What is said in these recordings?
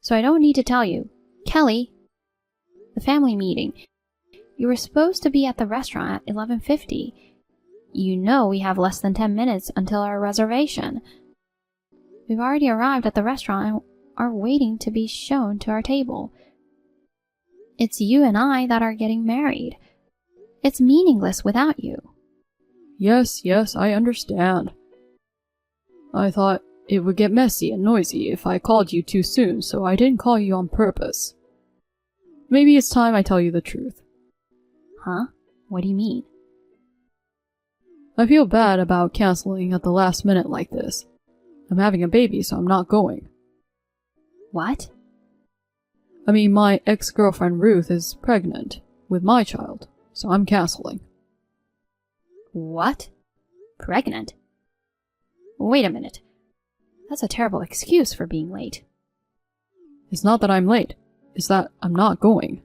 So I don't need to tell you. Kelly, the family meeting. You were supposed to be at the restaurant at 11:50. You know we have less than 10 minutes until our reservation. We've already arrived at the restaurant and are waiting to be shown to our table. It's you and I that are getting married. It's meaningless without you. Yes, I understand. I thought it would get messy and noisy if I called you too soon, so I didn't call you on purpose. Maybe it's time I tell you the truth. Huh? What do you mean? I feel bad about canceling at the last minute like this. I'm having a baby, so I'm not going. What? I mean, my ex-girlfriend Ruth is pregnant with my child, so I'm canceling. What? Pregnant? Wait a minute. That's a terrible excuse for being late. It's not that I'm late, it's that I'm not going.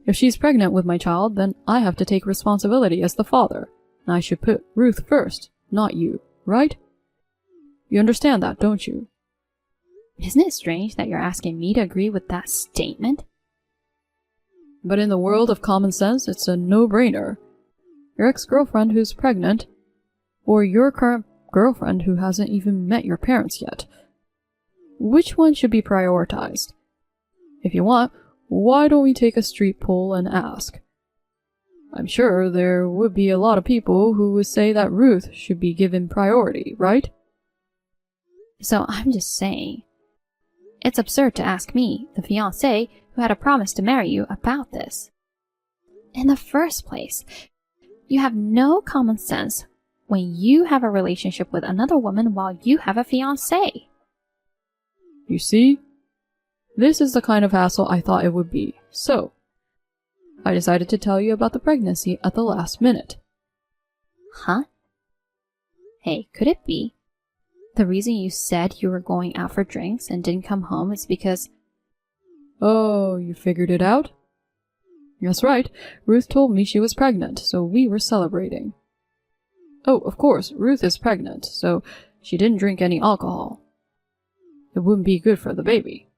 If she's pregnant with my child, then I have to take responsibility as the father, and I should put Ruth first, not you, right? You understand that, don't you? Isn't it strange that you're asking me to agree with that statement? But in the world of common sense, it's a no-brainer. Your ex-girlfriend who's pregnant, or your current girlfriend who hasn't even met your parents yet. Which one should be prioritized? If you want, why don't we take a street poll and ask? I'm sure there would be a lot of people who would say that Ruth should be given priority, right? So I'm just saying, it's absurd to ask me, the fiancé who had a promise to marry you, about this. In the first place, you have no common sense when you have a relationship with another woman while you have a fiancé. You see? This is the kind of hassle I thought it would be, so I decided to tell you about the pregnancy at the last minute. Huh? Hey, could it be the reason you said you were going out for drinks and didn't come home is because... Oh, you figured it out? That's right, Ruth told me she was pregnant, so we were celebrating. Oh, of course, Ruth is pregnant, so she didn't drink any alcohol. It wouldn't be good for the baby.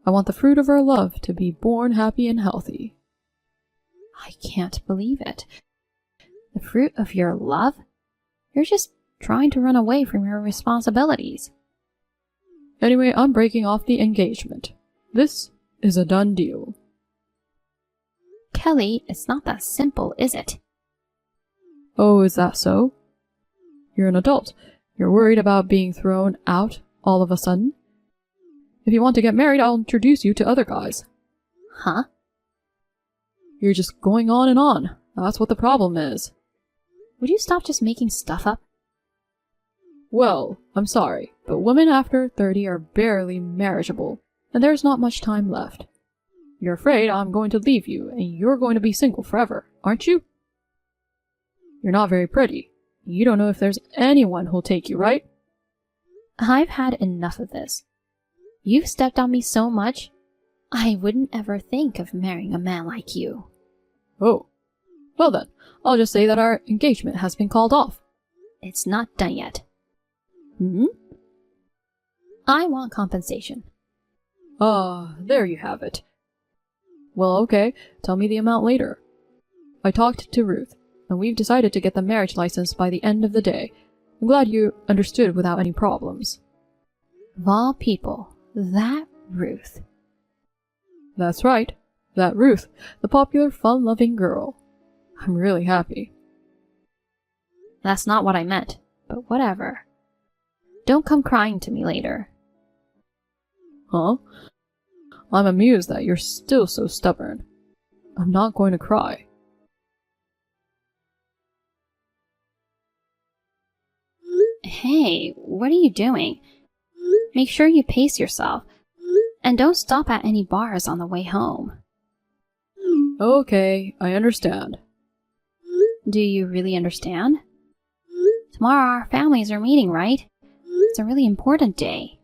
I want the fruit of her love to be born happy and healthy. I can't believe it. The fruit of your love? You're just trying to run away from your responsibilities. Anyway, I'm breaking off the engagement. This is a done deal. Kelly, it's not that simple, is it? Oh, is that so? You're an adult. You're worried about being thrown out all of a sudden? If you want to get married, I'll introduce you to other guys. Huh? You're just going on and on. That's what the problem is. Would you stop just making stuff up? Well, I'm sorry, but women after 30 are barely marriageable, and there's not much time left. You're afraid I'm going to leave you, and you're going to be single forever, aren't you? You're not very pretty. You don't know if there's anyone who'll take you, right? I've had enough of this. You've stepped on me so much, I wouldn't ever think of marrying a man like you. Oh. Well then, I'll just say that our engagement has been called off. It's not done yet. Hmm? I want compensation. Ah, there you have it. Well, okay, tell me the amount later. I talked to Ruth, and we've decided to get the marriage license by the end of the day. I'm glad you understood without any problems. Of all people, that Ruth. That's right, that Ruth, the popular, fun-loving girl. I'm really happy. That's not what I meant, but whatever. Don't come crying to me later. Huh? I'm amused that you're still so stubborn. I'm not going to cry. Hey, what are you doing? Make sure you pace yourself. And don't stop at any bars on the way home. Okay, I understand. Do you really understand? Tomorrow our families are meeting, right? It's a really important day.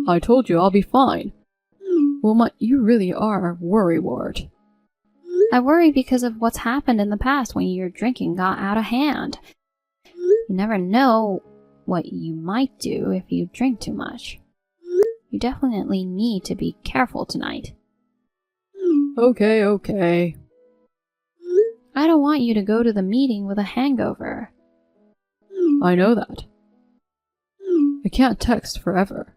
I told you I'll be fine. Wilma, you really are a worrywart. I worry because of what's happened in the past when your drinking got out of hand. You never know what you might do if you drink too much. You You definitely need to be careful tonight. Okay. I don't want you to go to the meeting with a hangover. I know that. I can't text forever.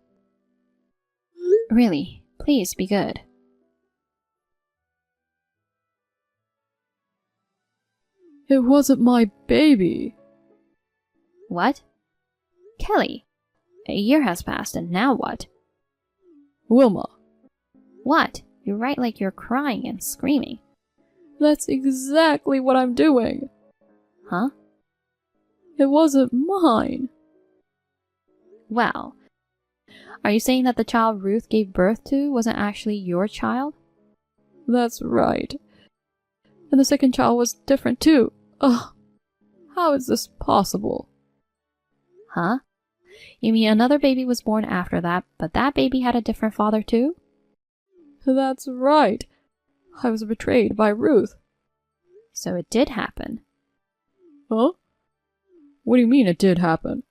Really, please be good. It wasn't my baby. What? Kelly, a year has passed and now what? Wilma. What? You write like you're crying and screaming. That's exactly what I'm doing. Huh? It wasn't mine. Well, are you saying that the child Ruth gave birth to wasn't actually your child? That's right. And the second child was different too. Ugh. How is this possible? Huh? You mean another baby was born after that, but that baby had a different father too? That's right. I was betrayed by Ruth. So it did happen. Huh? What do you mean it did happen?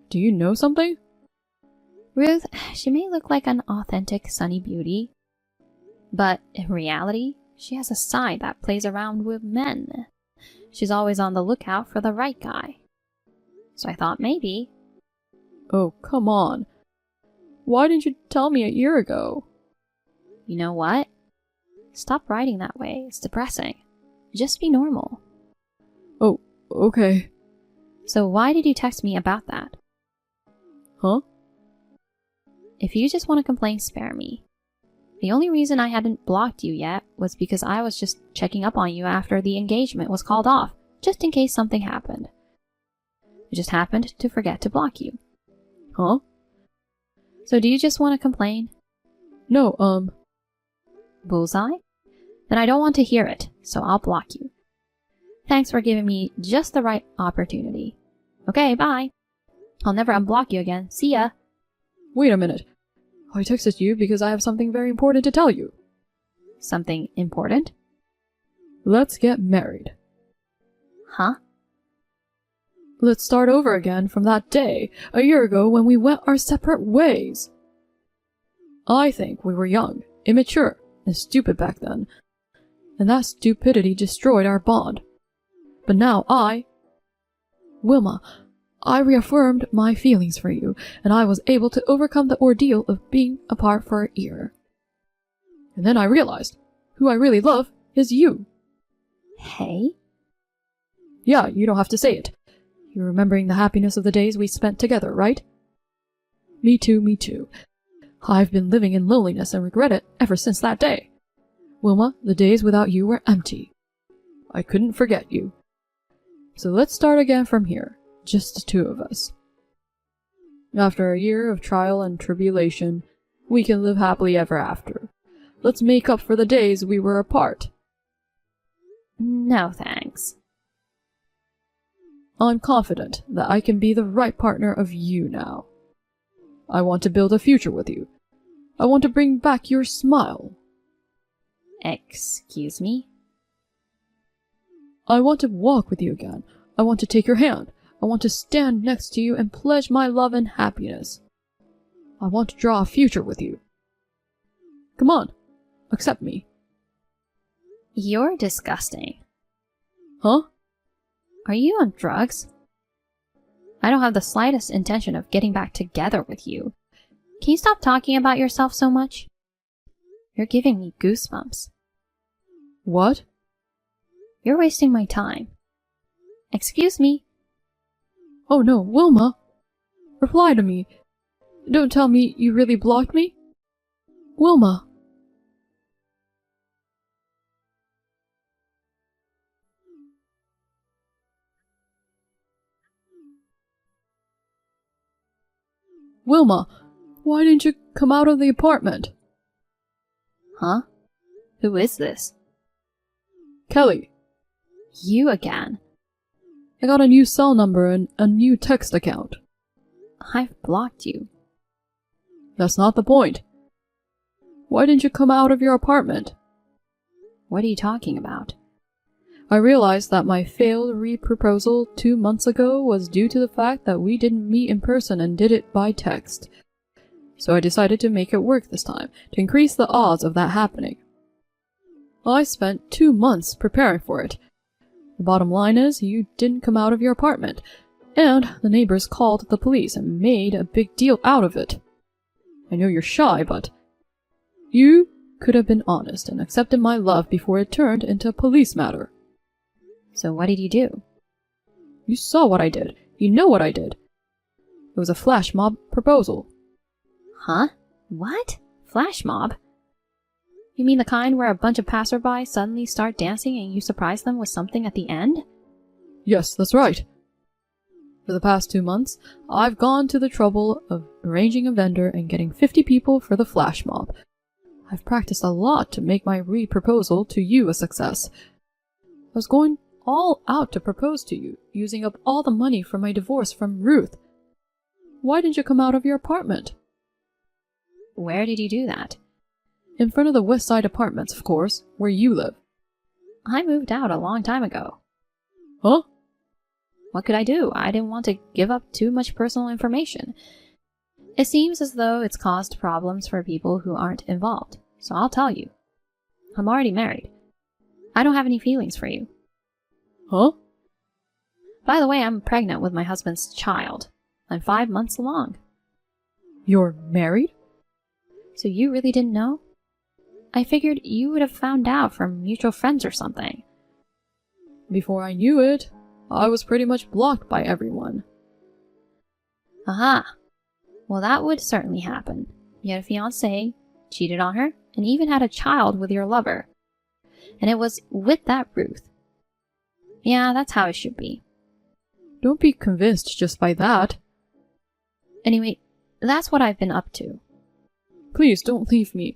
Do you know something? Ruth, she may look like an authentic sunny beauty, but in reality, she has a side that plays around with men. She's always on the lookout for the right guy. So I thought maybe... Oh, come on. Why didn't you tell me a year ago? You know what? Stop writing that way. It's depressing. Just be normal. Oh, okay. So why did you text me about that? Huh? If you just want to complain, spare me. The only reason I hadn't blocked you yet was because I was just checking up on you after the engagement was called off, just in case something happened. I just happened to forget to block you. Huh? So do you just want to complain? No, Bullseye? Then I don't want to hear it, so I'll block you. Thanks for giving me just the right opportunity. Okay, bye. I'll never unblock you again. See ya. Wait a minute. I texted you because I have something very important to tell you. Something important? Let's get married. Huh? Let's start over again from that day, a year ago when we went our separate ways. I think we were young, immature, and stupid back then, and that stupidity destroyed our bond. But now Wilma, I reaffirmed my feelings for you, and I was able to overcome the ordeal of being apart for a year. And then I realized, who I really love is you. Hey? Yeah, you don't have to say it. You're remembering the happiness of the days we spent together, right? Me too. I've been living in loneliness and regret it ever since that day. Wilma, the days without you were empty. I couldn't forget you. So let's start again from here, just the two of us. After a year of trial and tribulation, we can live happily ever after. Let's make up for the days we were apart. No, thanks. I'm confident that I can be the right partner of you now. I want to build a future with you. I want to bring back your smile. Excuse me? I want to walk with you again. I want to take your hand. I want to stand next to you and pledge my love and happiness. I want to draw a future with you. Come on, accept me. You're disgusting. Huh? Are you on drugs? I don't have the slightest intention of getting back together with you. Can you stop talking about yourself so much? You're giving me goosebumps. What? You're wasting my time. Excuse me? Oh no, Wilma! Reply to me. Don't tell me you really blocked me. Wilma! Wilma, why didn't you come out of the apartment? Huh? Who is this? Kelly. You again. I got a new cell number and a new text account. I've blocked you. That's not the point. Why didn't you come out of your apartment? What are you talking about? I realized that my failed re-proposal 2 months ago was due to the fact that we didn't meet in person and did it by text. so I decided to make it work this time, to increase the odds of that happening. I spent 2 months preparing for it. The bottom line is, you didn't come out of your apartment, and the neighbors called the police and made a big deal out of it. I know you're shy, but you could have been honest and accepted my love before it turned into a police matter. So what did you do? You saw what I did. You know what I did. It was a flash mob proposal. Huh? What? Flash mob? You mean the kind where a bunch of passersby suddenly start dancing and you surprise them with something at the end? Yes, that's right. For the past 2 months, I've gone to the trouble of arranging a vendor and getting 50 people for the flash mob. I've practiced a lot to make my re-proposal to you a success. I was going all out to propose to you, using up all the money from my divorce from Ruth. Why didn't you come out of your apartment? Where did you do that? In front of the West Side Apartments, of course, where you live. I moved out a long time ago. Huh? What could I do? I didn't want to give up too much personal information. It seems as though it's caused problems for people who aren't involved, so I'll tell you. I'm already married. I don't have any feelings for you. Huh? By the way, I'm pregnant with my husband's child. I'm 5 months along. You're married? So you really didn't know? I figured you would have found out from mutual friends or something. Before I knew it, I was pretty much blocked by everyone. Aha. Well, that would certainly happen. You had a fiancée, cheated on her, and even had a child with your lover. And it was with that Ruth. Yeah, that's how it should be. Don't be convinced just by that. Anyway, that's what I've been up to. Please don't leave me.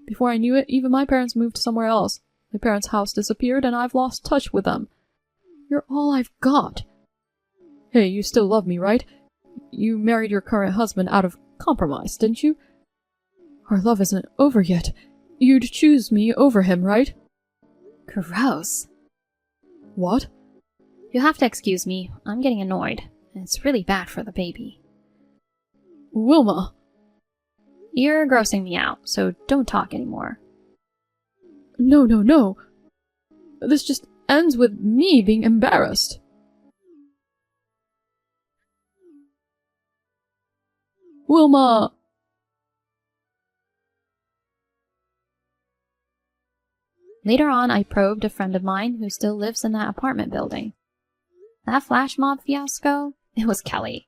Before I knew it, even my parents moved somewhere else. My parents' house disappeared and I've lost touch with them. You're all I've got. Hey, you still love me, right? You married your current husband out of compromise, didn't you? Our love isn't over yet. You'd choose me over him, right? Gross. What? You'll have to excuse me. I'm getting annoyed. And it's really bad for the baby. Wilma! You're grossing me out, so don't talk anymore. No. This just ends with me being embarrassed. Wilma! Later on, I probed a friend of mine who still lives in that apartment building. That flash mob fiasco, it was Kelly.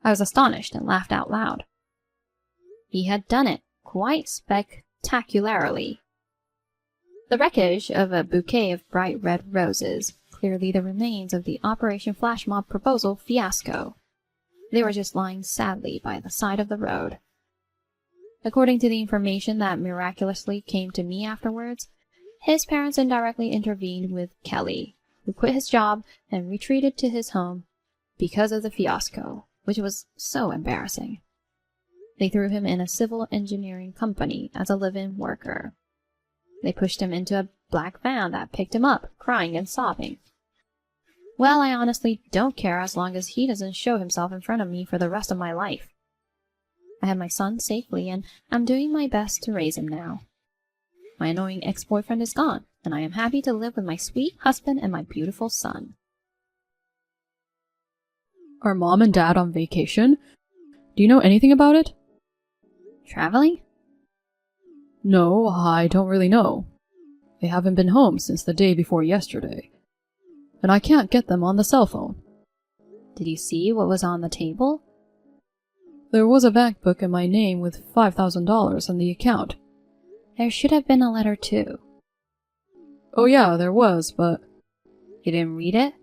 I was astonished and laughed out loud. He had done it quite spectacularly. The wreckage of a bouquet of bright red roses, clearly the remains of the Operation Flash Mob proposal fiasco. They were just lying sadly by the side of the road. According to the information that miraculously came to me afterwards, his parents indirectly intervened with Kelly, who quit his job and retreated to his home because of the fiasco, which was so embarrassing. They threw him in a civil engineering company as a live-in worker. They pushed him into a black van that picked him up, crying and sobbing. Well, I honestly don't care as long as he doesn't show himself in front of me for the rest of my life. I have my son safely, and I'm doing my best to raise him now. My annoying ex-boyfriend is gone, and I am happy to live with my sweet husband and my beautiful son. Are Mom and Dad on vacation? Do you know anything about it? Traveling? No, I don't really know. They haven't been home since the day before yesterday. And I can't get them on the cell phone. Did you see what was on the table? There was a bank book in my name with $5,000 in the account. There should have been a letter too. Oh yeah, there was, but... You didn't read it?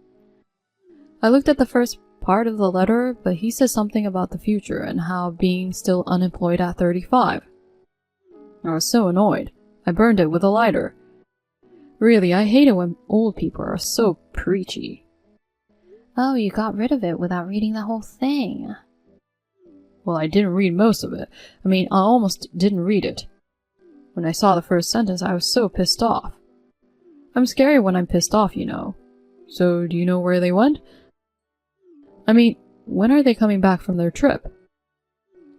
I looked at the first part of the letter, but he said something about the future and how being still unemployed at 35. I was so annoyed. I burned it with a lighter. Really, I hate it when old people are so preachy. Oh, you got rid of it without reading the whole thing. Well, I didn't read most of it. I almost didn't read it. When I saw the first sentence, I was so pissed off. I'm scary when I'm pissed off, you know. So, do you know where they went? When are they coming back from their trip?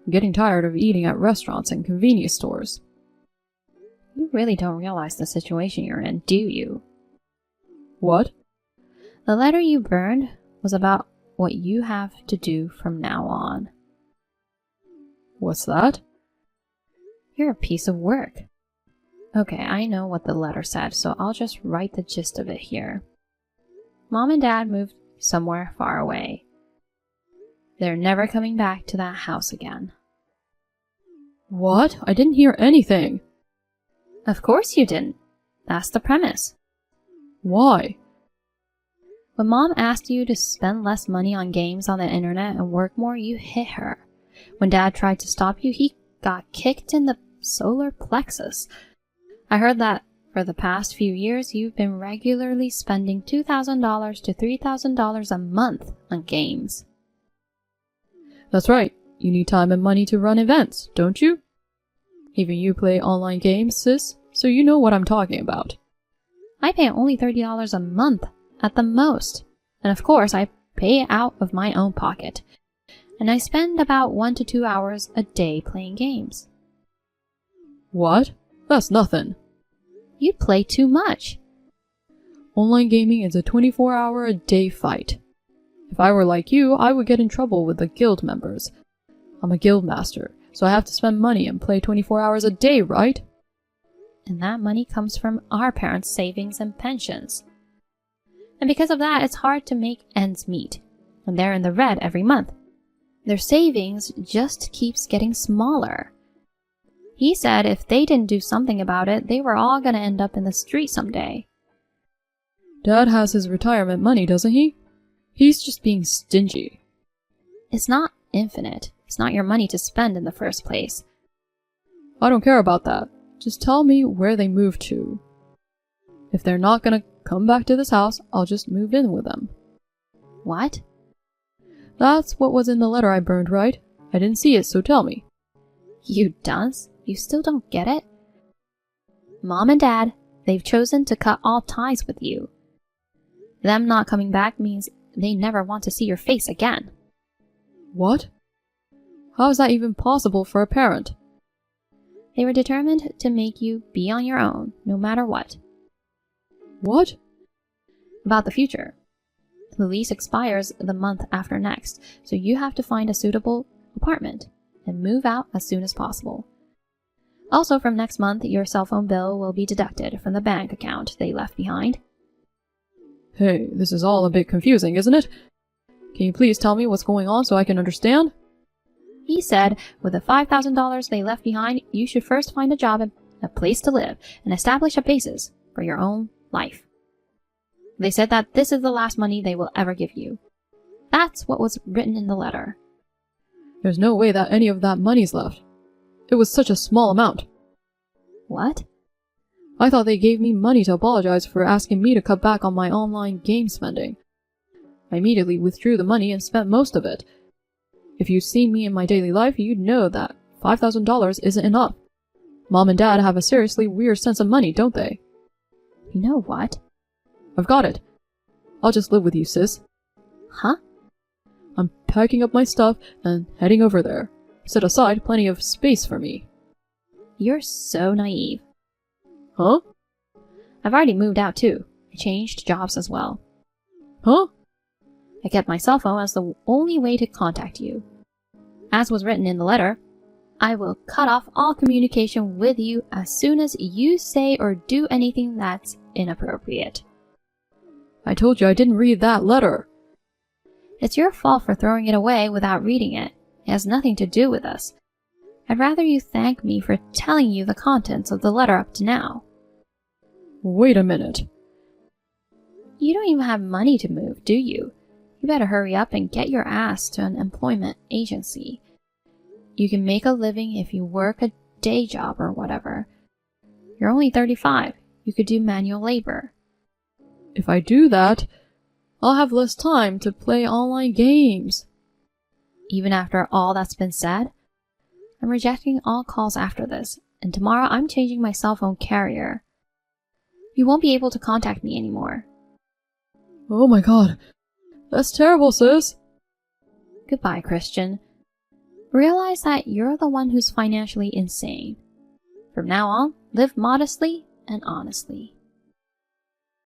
I'm getting tired of eating at restaurants and convenience stores. You really don't realize the situation you're in, do you? What? The letter you burned was about what you have to do from now on. What's that? You're a piece of work. Okay, I know what the letter said, so I'll just write the gist of it here. Mom and Dad moved somewhere far away. They're never coming back to that house again. What? I didn't hear anything. Of course you didn't. That's the premise. Why? When Mom asked you to spend less money on games on the internet and work more, you hit her. When Dad tried to stop you, he got kicked in the solar plexus. I heard that for the past few years, you've been regularly spending $2,000 to $3,000 a month on games. That's right. You need time and money to run events, don't you? Even you play online games, sis, so you know what I'm talking about. I pay only $30 a month at the most. And of course, I pay out of my own pocket. And I spend about 1 to 2 hours a day playing games. What? That's nothing. You play too much. Online gaming is a 24-hour-a-day fight. If I were like you, I would get in trouble with the guild members. I'm a guild master, so I have to spend money and play 24 hours a day, right? And that money comes from our parents' savings and pensions. And because of that, it's hard to make ends meet. And they're in the red every month. Their savings just keeps getting smaller. He said if they didn't do something about it, they were all gonna end up in the street someday. Dad has his retirement money, doesn't he? He's just being stingy. It's not infinite. It's not your money to spend in the first place. I don't care about that. Just tell me where they moved to. If they're not gonna come back to this house, I'll just move in with them. What? That's what was in the letter I burned, right? I didn't see it, so tell me. You dunce? You still don't get it? Mom and Dad, they've chosen to cut all ties with you. Them not coming back means they never want to see your face again. What? How is that even possible for a parent? They were determined to make you be on your own, no matter what. What? About the future. The lease expires the month after next, so you have to find a suitable apartment and move out as soon as possible. Also, from next month, your cell phone bill will be deducted from the bank account they left behind. Hey, this is all a bit confusing, isn't it? Can you please tell me what's going on so I can understand? He said, with the $5,000 they left behind, you should first find a job and a place to live and establish a basis for your own life. They said that this is the last money they will ever give you. That's what was written in the letter. There's no way that any of that money's left. It was such a small amount. What? I thought they gave me money to apologize for asking me to cut back on my online game spending. I immediately withdrew the money and spent most of it. If you'd seen me in my daily life, you'd know that $5,000 isn't enough. Mom and Dad have a seriously weird sense of money, don't they? You know what? I've got it. I'll just live with you, sis. Huh? I'm packing up my stuff and heading over there. Set aside plenty of space for me. You're so naive. Huh? I've already moved out too. I changed jobs as well. Huh? I kept my cell phone as the only way to contact you. As was written in the letter, I will cut off all communication with you as soon as you say or do anything that's inappropriate. I told you I didn't read that letter. It's your fault for throwing it away without reading it. It has nothing to do with us. I'd rather you thank me for telling you the contents of the letter up to now. Wait a minute. You don't even have money to move, do you? You better hurry up and get your ass to an employment agency. You can make a living if you work a day job or whatever. You're only 35. You could do manual labor. If I do that, I'll have less time to play online games. Even after all that's been said, I'm rejecting all calls after this, and tomorrow I'm changing my cell phone carrier. You won't be able to contact me anymore. Oh my god. That's terrible, sis. Goodbye, Christian. Realize that you're the one who's financially insane. From now on, live modestly and honestly.